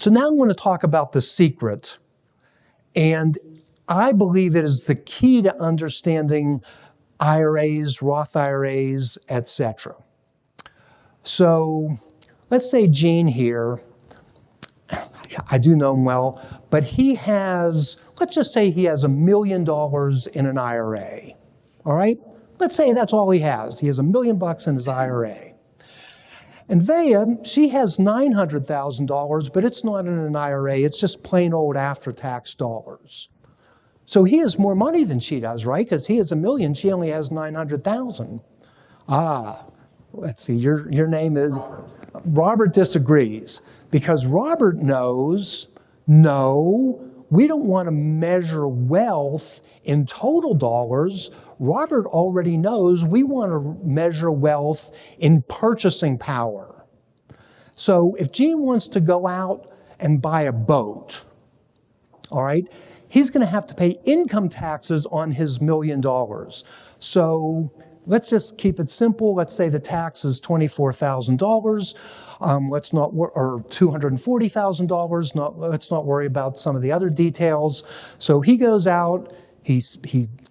So now I'm going to talk about the secret. And I believe it is the key to understanding IRAs, Roth IRAs, etc. So let's say Gene here, I do know him well, but he has, let's just say he has $1 million in an IRA, all right? Let's say that's all he has. He has $1 million in his IRA. And Vea, she has $900,000, but it's not in an IRA. It's just plain old after-tax dollars. So he has more money than she does, right? Because he has $1 million, she only has $900,000. Let's see, your name is? Robert disagrees, because Robert knows, no, we don't want to measure wealth in total dollars. Robert already knows we want to measure wealth in purchasing power. So if Gene wants to go out and buy a boat, all right, he's going to have to pay income taxes on his $1 million. So let's just keep it simple. Let's say the tax is $24,000. Let's not, or $240,000. Let's not worry about some of the other details. So he goes out, he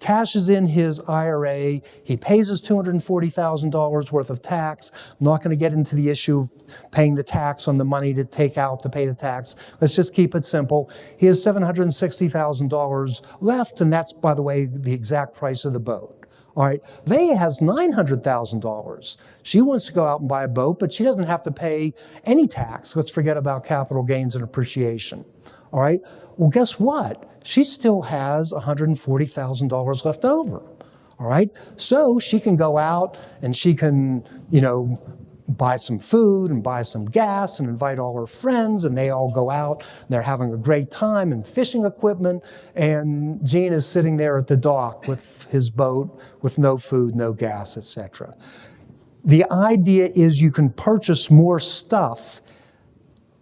cashes in his IRA, he pays his $240,000 worth of tax. I'm not going to get into the issue of paying the tax on the money to take out to pay the tax. Let's just keep it simple. He has $760,000 left, and that's, by the way, the exact price of the boat. All right, Vea has $900,000. She wants to go out and buy a boat, but she doesn't have to pay any tax. Let's forget about capital gains and appreciation. All right, well, guess what? She still has $140,000 left over. All right, so she can go out and she can, buy some food and buy some gas and invite all her friends, and they all go out and they're having a great time and fishing equipment, and Gene is sitting there at the dock with his boat with no food, no gas, etc. The idea is you can purchase more stuff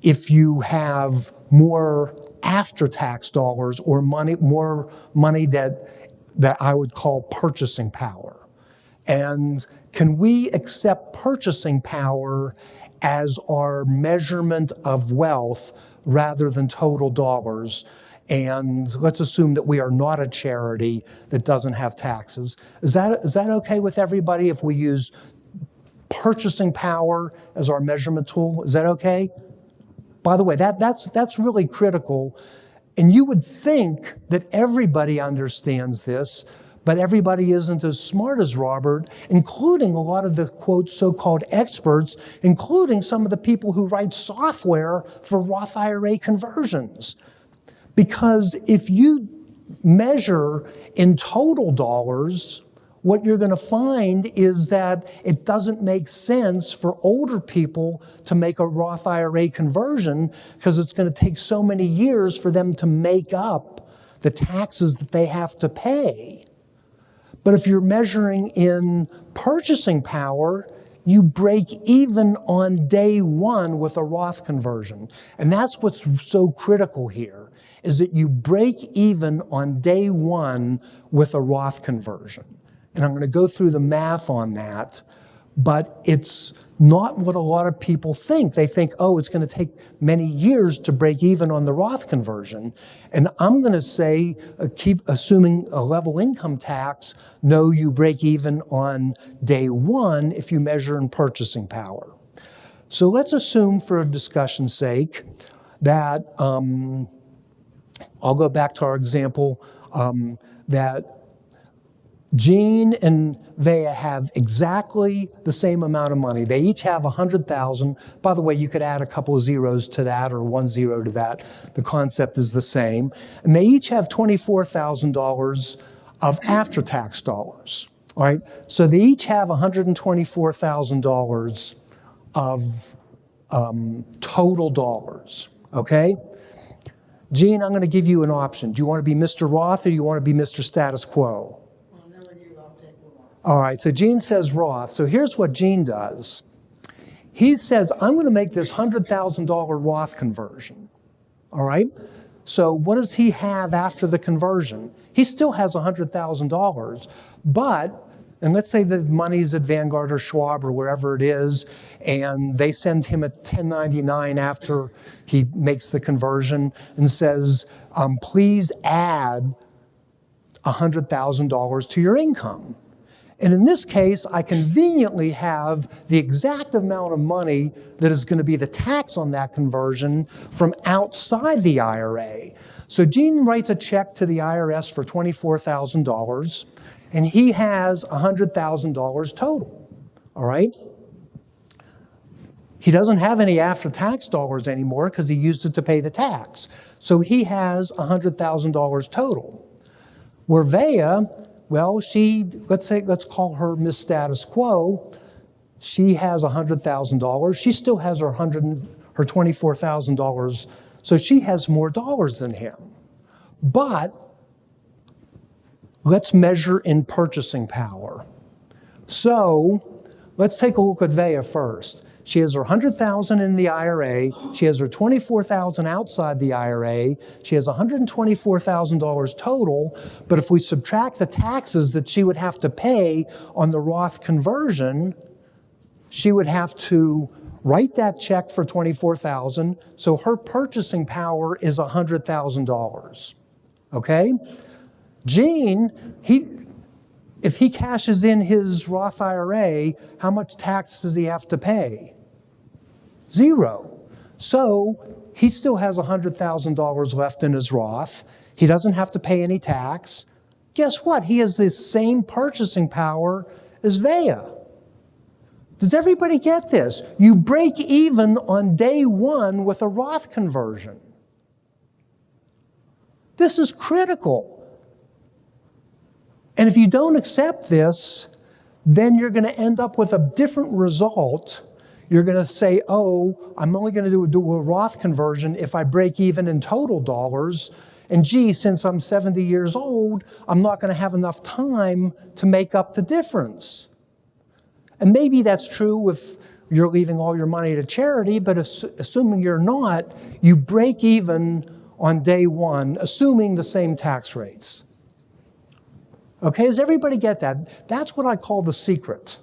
if you have more after-tax dollars or more money that I would call purchasing power. And can we accept purchasing power as our measurement of wealth rather than total dollars? And let's assume that we are not a charity that doesn't have taxes. Is that okay with everybody if we use purchasing power as our measurement tool? Is that okay? By the way, that's really critical. And you would think that everybody understands this, but everybody isn't as smart as Robert, including a lot of the, quote, so-called experts, including some of the people who write software for Roth IRA conversions. Because if you measure in total dollars, what you're going to find is that it doesn't make sense for older people to make a Roth IRA conversion because it's going to take so many years for them to make up the taxes that they have to pay. But if you're measuring in purchasing power, you break even on day one with a Roth conversion. And that's what's so critical here, is that you break even on day one with a Roth conversion. And I'm going to go through the math on that, but it's not what a lot of people think. They think, oh, it's going to take many years to break even on the Roth conversion. And I'm going to say, keep assuming a level income tax, no, you break even on day one if you measure in purchasing power. So let's assume, for discussion's sake, that, I'll go back to our example, that Gene and Vea have exactly the same amount of money. They each have $100,000. By the way, you could add a couple of zeros to that or 1 zero to that. The concept is the same. And they each have $24,000 of after-tax dollars. All right? So they each have $124,000 of total dollars. Okay? Gene, I'm going to give you an option. Do you want to be Mr. Roth or do you want to be Mr. Status Quo? All right, so Gene says Roth. So here's what Gene does. He says, I'm going to make this $100,000 Roth conversion. All right? So what does he have after the conversion? He still has $100,000, but and let's say the money's at Vanguard or Schwab or wherever it is, and they send him a 1099 after he makes the conversion and says, please add $100,000 to your income. And in this case, I conveniently have the exact amount of money that is going to be the tax on that conversion from outside the IRA. So Gene writes a check to the IRS for $24,000, and he has $100,000 total, all right? He doesn't have any after-tax dollars anymore because he used it to pay the tax. So he has $100,000 total. Where Vea, well, let's call her Miss Status Quo. She has $100,000. She still has her $24,000, so she has more dollars than him. But let's measure in purchasing power. So let's take a look at Vea first. She has her $100,000 in the IRA. She has her $24,000 outside the IRA. She has $124,000 total. But if we subtract the taxes that she would have to pay on the Roth conversion, she would have to write that check for $24,000. So her purchasing power is $100,000. Okay? Gene, if he cashes in his Roth IRA, how much tax does he have to pay? 0. So he still has $100,000 left in his Roth. He doesn't have to pay any tax. Guess what? He has the same purchasing power as Vea. Does everybody get this? You break even on day one with a Roth conversion. This is critical. And if you don't accept this, then you're going to end up with a different result. You're going to say, oh, I'm only going to do a Roth conversion if I break even in total dollars. And gee, since I'm 70 years old, I'm not going to have enough time to make up the difference. And maybe that's true if you're leaving all your money to charity, but assuming you're not, you break even on day one, assuming the same tax rates. Okay, does everybody get that? That's what I call the secret.